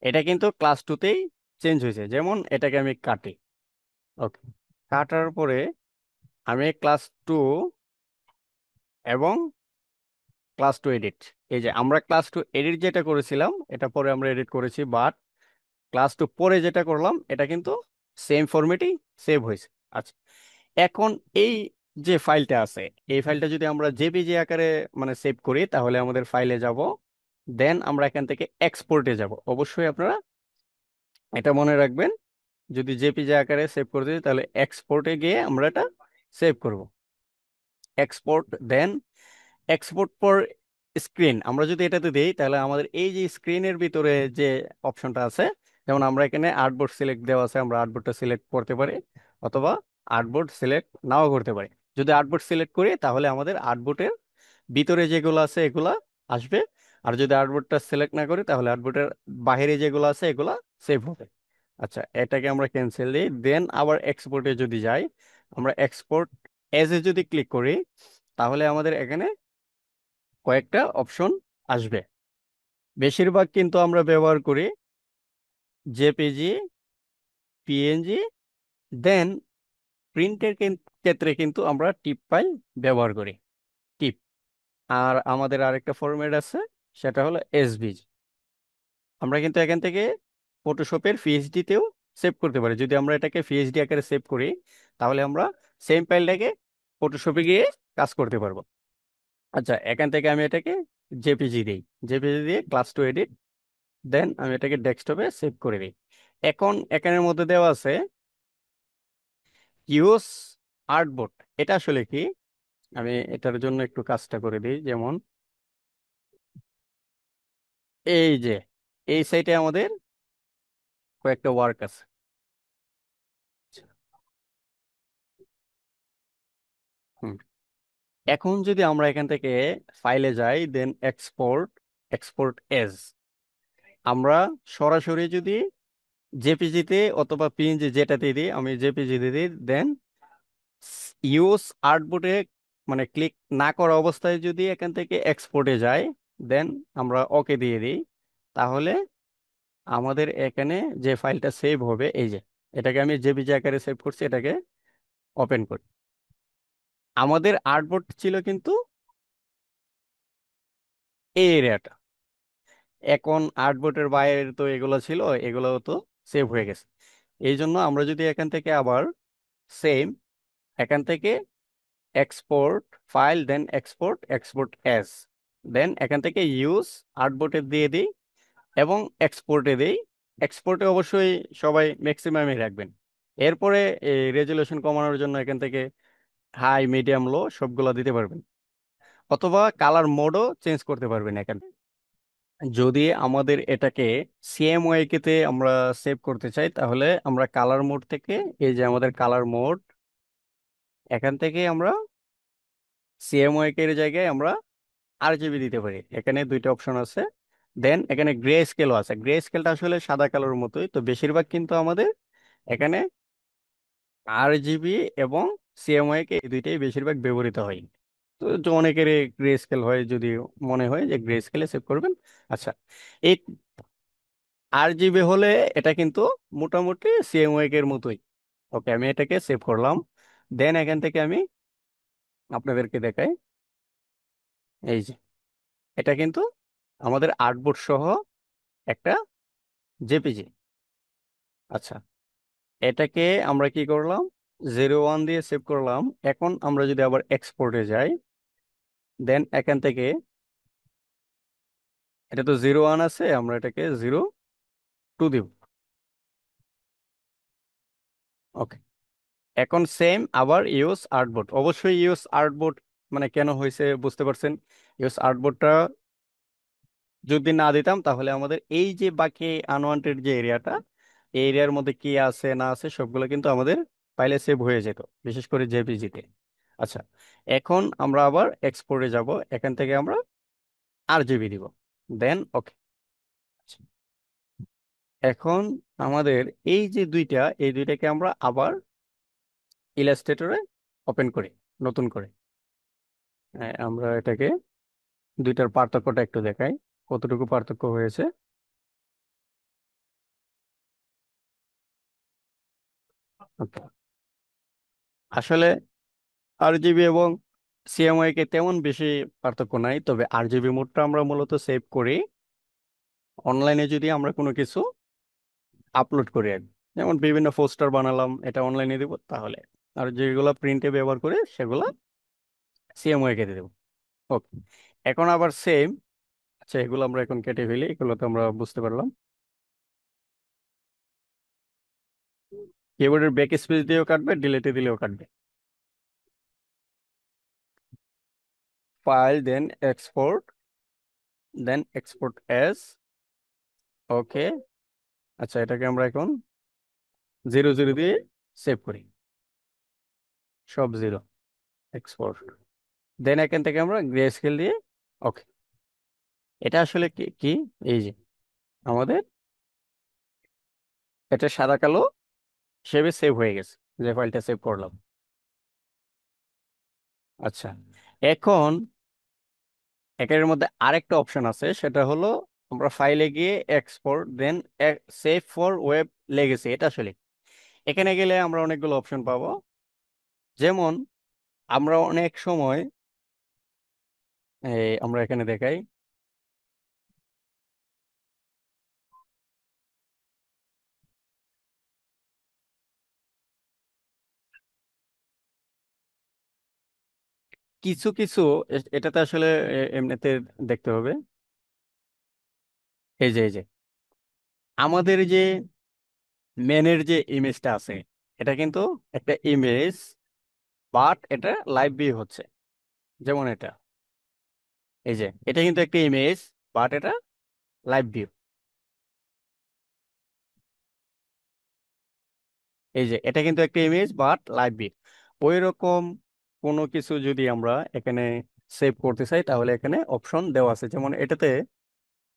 এটা কিন্তু ক্লাস 2তেই চেঞ্জ হয়েছে। যেমন এটাকে আমি কাটি। ওকে, কাটার পরে আমি ক্লাস 2 এবং ক্লাস 2 এডিট, এই যে আমরা ক্লাস 2 এডিট যেটা করেছিলাম এটা পরে আমরা এডিট করেছি, বাট ক্লাস 2 পরে যেটা করলাম এটা কিন্তু সেম ফরম্যাটেই সেভ হয়েছে। আচ্ছা, এখন এই যে ফাইলটা আছে, এই ফাইলটা যদি আমরা জেপিজি আকারে মানে সেভ করি, তাহলে আমাদের ফাইলে যাব, দেন আমরা এখান থেকে এক্সপোর্টে যাব। অবশ্যই আপনারা এটা মনে রাখবেন, যদি জেপিজি আকারে সেভ করতে চাই তাহলে এক্সপোর্টে গিয়ে আমরা এটা সেভ করব। Export, then export for screen আমরা যদি এটাতে দিই, তাহলে আমাদের এই যে স্ক্রিনের ভিতরে যে অপশনটা আছে, যেমন আমরা এখানে আর্টবোর্ড সিলেক্ট দেওয়া আছে, আমরা আর্টবোর্ডটা সিলেক্ট করতে পারি, অথবা আর্টবোর্ড সিলেক্ট নাও করতে পারি। যদি আর্টবোর্ড সিলেক্ট করি তাহলে আমাদের আর্টবোর্ডের ভিতরে যেগুলো আছে এগুলা আসবে, আর যদি আর্টবোর্ডটা সিলেক্ট না করি তাহলে আর্টবোর্ডের বাইরে যেগুলো আছে এগুলা সেভ হবে। আচ্ছা, এটাকে আমরা ক্যান্সেল দিই, দেন আবার এক্সপোর্টে যদি যাই, আমরা এক্সপোর্ট এজ এ যদি ক্লিক করি, তাহলে আমাদের এখানে কয়েকটা অপশন আসবে। বেশিরভাগ কিন্তু আমরা ব্যবহার করি জেপিজি, পিএনজি, দেন প্রিন্টের ক্ষেত্রে কিন্তু আমরা টিপ ফাইল ব্যবহার করি, টিপ। আর আমাদের আরেকটা ফরম্যাট আছে, সেটা হলো এসভিজি। আমরা কিন্তু এখান থেকে ফটোশপের পিএইচডিতেও সেভ করতে পারি। যদি আমরা এটাকে পিএইচডি আকারে সেভ করি, তাহলে আমরা সেম ফাইলটাকে ফটোশপে গিয়ে কাজ করতে পারবো। আচ্ছা, এখান থেকে আমি এটাকে জেপিজি দিই, জেপিজি দিয়ে ক্লাস টু এডিট, দেন আমি এটাকে ডেস্কটপে সেভ করে দিই। এখন এখানের মধ্যে দেওয়া আছে ইউজ আর্টবোর্ড। এটা আসলে কি, আমি এটার জন্য একটু কাজটা করে দিই। যেমন এই যে এই সাইটে আমাদের কয়েকটা ওয়ার্ক আছে। হুম, এখন যদি আমরা এখান থেকে ফাইলে যাই, দেন এক্সপোর্ট, এক্সপোর্ট এজ, আমরা সরাসরি যদি জেপিজিতে অথবা পিএনজি যেটাতে দিই, আমি জেপিজিতে দিই, দেন ইউজ আর্টবোর্ডে মানে ক্লিক না করা অবস্থায় যদি এখান থেকে এক্সপোর্টে যায়, দেন আমরা ওকে দিয়ে দিই, তাহলে আমাদের এখানে যে ফাইলটা সেভ হবে, এই যে এটাকে আমি জেপিজি আকারে সেভ করছি, এটাকে ওপেন করি। আমাদের আর্টবোর্ড ছিল কিন্তু এই এরিয়াটা, এখন আর্টবোর্ডের বাইরে তো এগুলো ছিল, এগুলো তো সেভ হয়ে গেছে। এই জন্য আমরা যদি এখান থেকে আবার সেম, এখান থেকে এক্সপোর্ট ফাইল, দেন এক্সপোর্ট, এক্সপোর্ট এস, দেন এখান থেকে ইউজ আর্টবোর্ডে দিয়ে দিই এবং এক্সপোর্টে দিই। এক্সপোর্টে অবশ্যই সবাই ম্যাক্সিমামই রাখবেন। এরপরে এই রেজুলেশন কমানোর জন্য এখান থেকে হাই, মিডিয়াম, লো সবগুলো দিতে পারবেন, অথবা কালার মোডও চেঞ্জ করতে পারবেন এখানে। যদি আমাদের এটাকে সিএমওয়াই তে আমরা সেভ করতে চাই, তাহলে আমরা কালার মোড থেকে, এই যে আমাদের কালার মোড, এখান থেকে আমরা সিএমওয়াই এর জায়গায় আমরা আরজিবি দিতে পারি। এখানে দুইটা অপশন আছে, দেন এখানে গ্রে স্কেলও আছে। গ্রে স্কেলটা আসলে সাদা কালোর মতোই, তো বেশিরভাগ কিন্তু আমাদের এখানে আরজিবি এবং সিএমওয়াই এই দুইটাই বেশিরভাগ ব্যবহৃত হয়। তো যে অনেকের গ্রে স্কেল হয়, যদি মনে হয় যে গ্রে স্কেলে সেভ করবেন। আচ্ছা, এই আরজিবি হলে এটা কিন্তু মোটামুটি সিএমওয়াই এর মতোই। ওকে, আমি এটাকে সেভ করলাম, দেন এখান থেকে আমি আপনাদেরকে দেখাই, এই যে এটা কিন্তু আমাদের আর্টবোর্ড সহ একটা জেপিজি। আচ্ছা, এটাকে আমরা কি করলাম, 01 দিয়ে সেভ করলাম। এখন আমরা যদি আবার এক্সপোর্টে যাই, দেন এখান থেকে, এটা তো 01 আছে, আমরা এটাকে 02 দিব। ওকে, এখন সেম আবার ইউজ আর্টবোর্ড। অবশ্যই ইউজ আর্টবোর্ড মানে কেন হয়েছে বুঝতে পারছেন। ইউজ আর্টবোর্ডটা যদি না দিতাম, তাহলে আমাদের এই যে বাকি আনওয়ান্টেড যে এরিয়াটা, এই এরিয়ার মধ্যে কি আছে না আছে সবগুলো কিন্তু আমাদের ফাইলে সেভ হয়ে যেত, বিশেষ করে জেপিজিতে। আচ্ছা, এখন আমরা আবার এক্সপোর্টে যাব, এখান থেকে আমরা আরজিবি দিব, দেন ওকে। এখন আমাদের এই যে দুইটা, এই দুইটাকে আমরা আবার ইলাস্ট্রেটরে ওপেন করি নতুন করে। হ্যাঁ, আমরা এটাকে দুইটার পার্থক্যটা একটু দেখাই, কতটুকু পার্থক্য হয়েছে। Okay, আসলে আরজিবি এবং সিএমওয়াই কে তেমন বেশি পার্থক্য নাই, তবে আরজিবি মোডটা আমরা মূলত সেভ করি অনলাইনে যদি আমরা কোনো কিছু আপলোড করি আর কি। যেমন বিভিন্ন পোস্টার বানালাম, এটা অনলাইনে দিব, তাহলে আর যেগুলো প্রিন্টে ব্যবহার করে সেগুলো সিএমওয়াই কেটে দেবো। ওকে, এখন আবার সেম। আচ্ছা, এগুলো আমরা এখন কেটে ফেলি, এগুলো তো আমরা বুঝতে পারলাম। কিবোর্ডের ব্যাক স্পেস দিয়েও কাটবে, ডিলেটে দিলেও কাটবে। ফাইল, দেন এক্সপোর্ট, দেন এক্সপোর্ট এস। ওকে। আচ্ছা, এটাকে আমরা এখন 0 0 দিয়ে সেভ করি, সব জিরো। এক্সপোর্ট, দেন এখান থেকে আমরা গ্রে স্কেল দিয়ে। ওকে, এটা আসলে কি কি, এই যে আমাদের এটা সাদা কালো হিসেবে সেভ হয়ে গেছে, যে ফাইলটা সেভ করলাম। আচ্ছা, এখন একের মধ্যে আরেকটা অপশন আছে, সেটা হলো আমরা ফাইলে গিয়ে export, then save for web লেগেছে। এটা আসলে এখানে গেলে আমরা অনেকগুলো অপশন পাবো। যেমন আমরা অনেক সময় আমরা এখানে দেখাই, কিছু কিছু এটাতে আসলে এমনিতে দেখতে হবে। এই যে আমাদের যে মেনের যে ইমেজটা আছে, এটা কিন্তু একটা ইমেজ, বাট এটা লাইভ ভিউ হচ্ছে। যেমন এটা, এই যে এটা কিন্তু একটা ইমেজ, বাট এটা লাইভ ভিউ। এই যে এটা কিন্তু একটা ইমেজ বাট লাইভ ভিউ। ওই রকম কোনো কিছু যদি আমরা এখানে সেভ করতে চাই, তাহলে এখানে অপশন দেওয়া আছে। যেমন এটাতে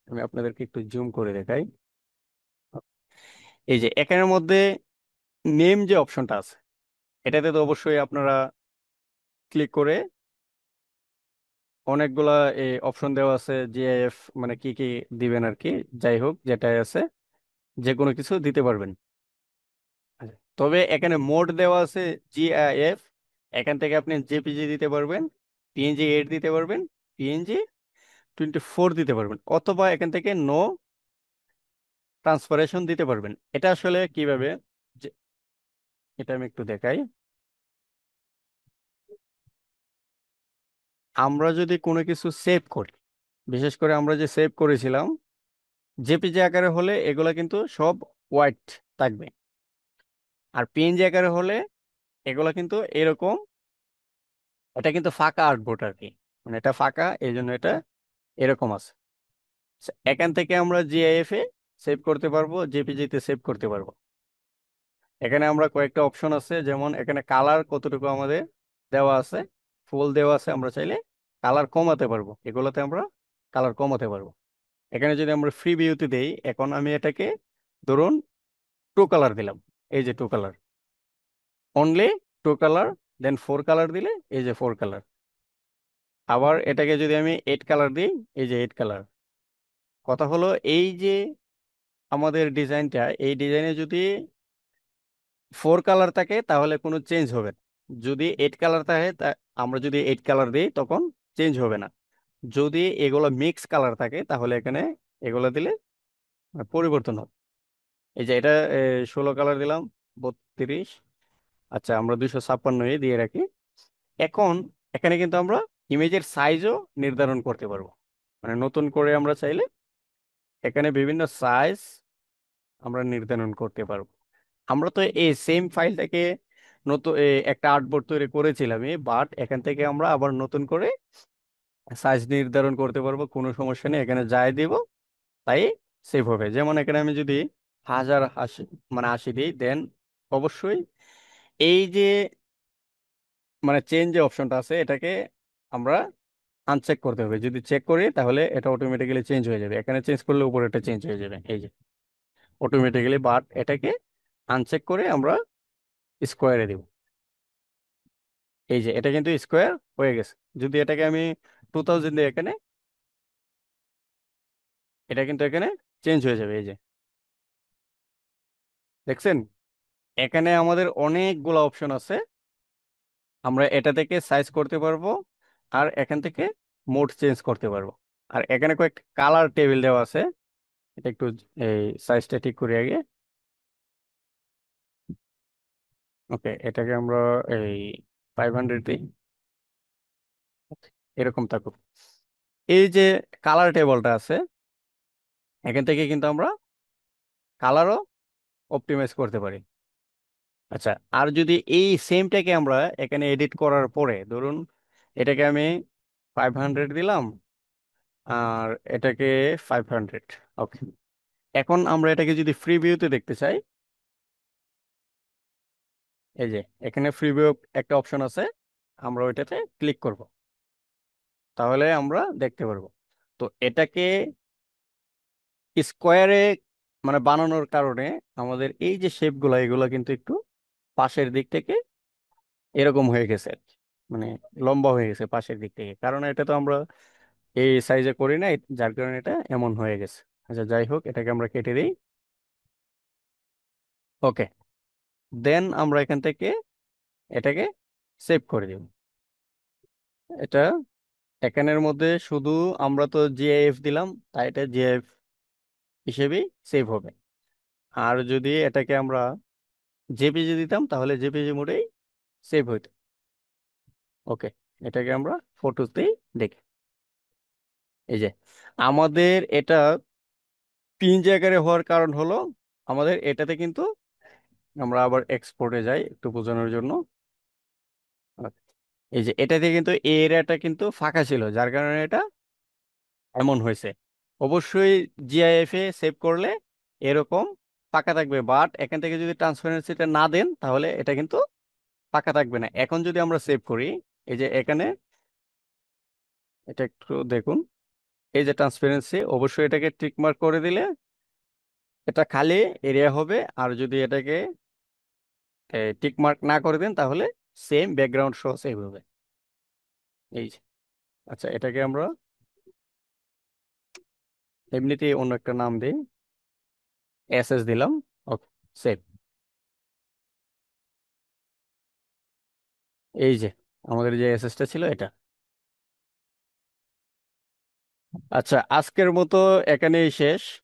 আমি আপনাদেরকে একটু জুম করে দেখাই। এই যে এখানের মধ্যে নেম যে অপশনটা আছে, এটাতে তো অবশ্যই আপনারা ক্লিক করে অনেকগুলা অপশন দেওয়া আছে, জিআইএফ মানে কি কি দিবেন আর কি। যাই হোক, যেটাই আছে যে কোনো কিছু দিতে পারবেন। আচ্ছা, তবে এখানে মোড দেওয়া আছে জিআইএফ। এখান থেকে আপনি জেপিজি দিতে পারবেন, PNG 8 দিতে পারবেন, PNG 24 দিতে পারবেন, অথবা এখান থেকে নো ট্রান্সফারেশন দিতে পারবেন। এটা আসলে কিভাবে, যে এটা আমি একটু দেখাই। আমরা যদি কোনো কিছু সেভ করি, বিশেষ করে আমরা যে সেভ করেছিলাম জেপিজি আকারে হলে এগুলা কিন্তু সব হোয়াইট থাকবে। আর PNG আকারে হলে এগুলা কিন্তু এরকম, এটা কিন্তু ফাঁকা আর্টবোর্ড আর কি, মানে এটা ফাঁকা, এই জন্য এটা এরকম আছে। এখান থেকে আমরা জিআইএফ এ সেভ করতে পারবো, জেপিজি তে সেভ করতে পারবো। এখানে আমরা কয়েকটা অপশন আছে, যেমন এখানে কালার কতটুকু আমাদের দেওয়া আছে, ফুল দেওয়া আছে। আমরা চাইলে কালার কমাতে পারবো, এগুলোতে আমরা কালার কমাতে পারবো। এখানে যদি আমরা ফ্রি ভিউতে দেই, এখন আমি এটাকে ধরুন 2 কালার দিলাম। এই যে 2 কালার, অনলি 2 কালার। দেন 4 কালার দিলে এই যে 4 কালার। আবার এটাকে যদি আমি 8 কালার দিই, এই যে 8 কালার। কথা হলো এই যে আমাদের ডিজাইনটা, এই ডিজাইনে যদি 4 কালার থাকে তাহলে কোনো চেঞ্জ হবে না। যদি 8 কালার থাকে আমরা যদি 8 কালার দিই তখন চেঞ্জ হবে না। যদি এগুলো মিক্স কালার থাকে তাহলে এখানে এগুলো দিলে পরিবর্তন হবে। এই যে এটা 16 কালার দিলাম, 32। আচ্ছা, আমরা 256 দিয়ে রাখি। এখন এখানে কিন্তু আমরা ইমেজের সাইজও নির্ধারণ করতে পারবো, মানে নতুন করে আমরা চাইলে এখানে বিভিন্ন সাইজ আমরা নির্ধারণ করতে পারবো। আমরা তো এই সেম ফাইলটাকে নতুন একটা আর্টবোর্ড তৈরি করেছিলামই, বাট এখান থেকে আমরা আবার নতুন করে সাইজ নির্ধারণ করতে পারবো, কোনো সমস্যা নেই। এখানে যাই দিব তাই সেভ হবে। যেমন এখানে আমি যদি 1080 মানে 80 দিই, দেন অবশ্যই এই যে মানে চেঞ্জ যে অপশনটা আছে এটাকে আমরা আনচেক করতে হবে। যদি চেক করি তাহলে এটা অটোমেটিক্যালি চেঞ্জ হয়ে যাবে, এখানে চেঞ্জ করলে উপরে এটা চেঞ্জ হয়ে যাবে, এই যে অটোমেটিক্যালি। বাট এটাকে আনচেক করে আমরা স্কোয়ারে দিব। এই যে এটা কিন্তু স্কোয়ার হয়ে গেছে। যদি এটাকে আমি 2000 দিই এখানে, এটা কিন্তু এখানে চেঞ্জ হয়ে যাবে। এই যে দেখছেন, এখানে আমাদের অনেকগুলো অপশন আছে। আমরা এটা থেকে সাইজ করতে পারবো, আর এখান থেকে মোড চেঞ্জ করতে পারবো। আর এখানে কয়েকটা কালার টেবিল দেওয়া আছে। এটা একটু এই সাইজটা ঠিক করি আগে। ওকে, এটাকে আমরা এই 500 দিই। এরকম থাকুক। এই যে কালার টেবলটা আছে, এখান থেকে কিন্তু আমরা কালারও অপটিমাইজ করতে পারি। আচ্ছা, আর যদি এই সেমটাকে আমরা এখানে এডিট করার পরে ধরুন এটাকে আমি 500 দিলাম, আর এটাকে 500। ওকে, এখন আমরা এটাকে যদি ফ্রি ভিউতে দেখতে চাই, এই যে এখানে ফ্রি ভিউ একটা অপশন আছে, আমরা ওইটাতে ক্লিক করব, তাহলে আমরা দেখতে পারবো। তো এটাকে স্কোয়ারে মানে বানানোর কারণে আমাদের এই যে শেপগুলো এগুলো কিন্তু একটু পাশের দিক থেকে এরকম হয়ে গেছে আর কি। মানে লম্বা হয়ে গেছে পাশের দিক থেকে, কারণ এটা তো আমরা এই সাইজে করি না, যার কারণে এটা এমন হয়ে গেছে। আচ্ছা, যাই হোক, এটাকে আমরা কেটে দিই। ওকে, দেন আমরা এখান থেকে এটাকে সেভ করে দিব। এটা এখানের মধ্যে শুধু আমরা তো জিআইএফ দিলাম, তাই এটা জিআইএফ হিসেবেই সেভ হবে। আর যদি এটাকে আমরা জেপিজি দিতাম তাহলে জেপিজি মোডেই সেভ হইতো। ওকে, এটাকে আমরা ফটোতেই দেখি। এই যে আমাদের এটা পিএনজি আকারে হওয়ার কারণ হলো আমাদের এটাতে কিন্তু, আমরা আবার এক্সপোর্টে যাই একটু বোঝানোর জন্য। এই যে এটাতে কিন্তু এই এরিয়াটা কিন্তু ফাঁকা ছিল, যার কারণে এটা এমন হয়েছে। অবশ্যই জিআইএফ এ সেভ করলে এরকম ফাঁকা থাকবে, বাট এখান থেকে যদি ট্রান্সপারেন্সিটা না দেন তাহলে এটা কিন্তু ফাঁকা থাকবে না। এখন যদি আমরা সেভ করি, এই যে এখানে এটা একটু দেখুন, এই যে ট্রান্সপারেন্সি, অবশ্যই এটাকে টিক মার্ক করে দিলে এটা খালি এরিয়া হবে। আর যদি এটাকে টিক মার্ক না করে দেন তাহলে সেম ব্যাকগ্রাউন্ড সহ সেভ হবে। এই যে, আচ্ছা, এটাকে আমরা এমনিতেই অন্য একটা নাম দিই, এসএস দিলাম। ওকে, সেভ। এই যে আমাদের যে এসএসটা ছিল এটা। আচ্ছা, আজকের মতো এখানেই শেষ।